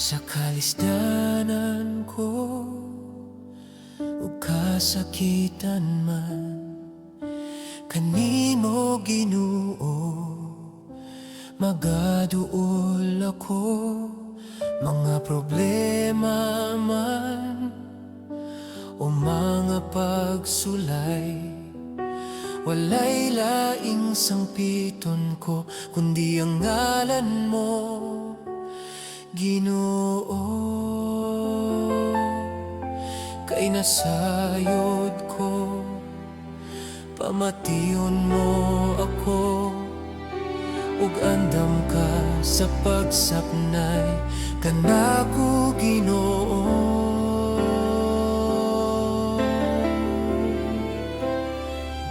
Sa kalisdanan ko ug kasakitan man, kanimo Ginoo magaduol ako. Mga problema man o mga pagsulay, walay laing sangpiton ko kundi ang ngalan mo, Ginoo. Kay nasayod ko, pamation mo ako, ug andam ka sa pagsapnay kanako, Ginoo.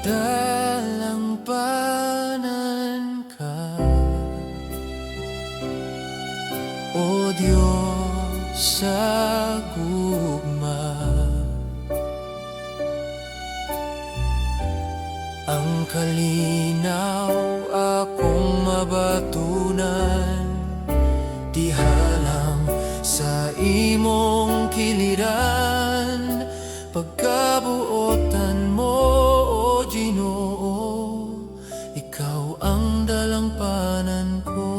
Dalangpanan ka, O Diyos sa gugma. Ang kalinaw akong mabatunan, di halang sa imong kiliran. Pagkabuotan mo, O Ginoo, ikaw ang dalangpanan ko.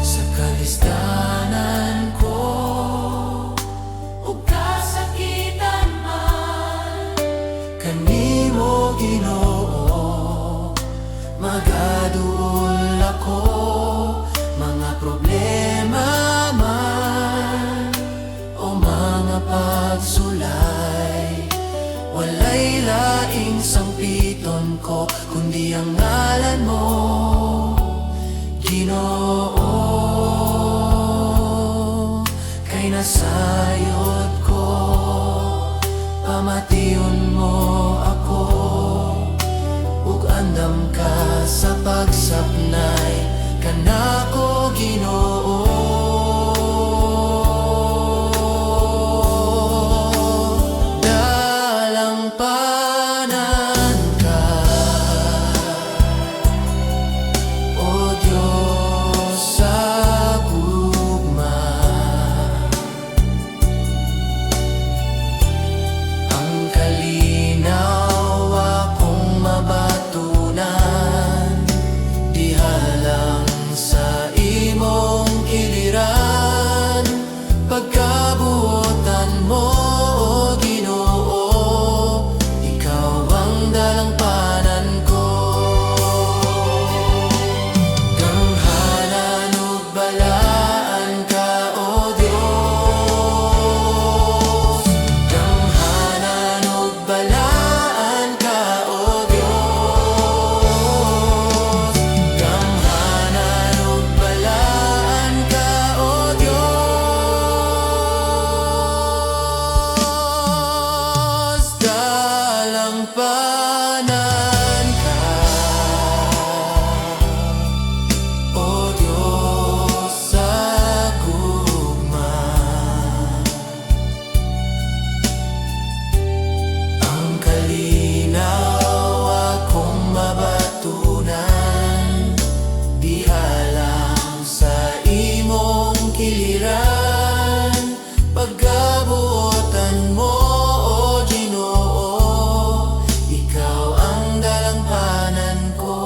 Sa kalisdanan ko ug kasakitan man, kanimo Ginoo magaduol ako. Mga problema man o mga pagsulay, walay laing sangpiton ko kundi ang ngalan mo, Ginoo. Kay nasayod ko, pamation mo ako, ug andam ka sa pagsapnay kanako, Ginoo. Dalangpanan ka, O Diyos sa gugma. Ang kalinaw akong mabatunan, di halang sa imong kiliran. Pagkabuotan mo, O Ginoo, ikaw ang dalangpanan ko. Ganghanan ug balaan ka, O Dios. Ganghanan ug balaan ka, O Dios. Ganghanan ug balaan ka, O Dios. Dalangpanan ka, O Diyos sa gugma. Ang kalinaw akong mabatunan, di halang sa imong kiliran. Pagkabuotan mo, O Ginoo, ikaw ang dalangpanan ko.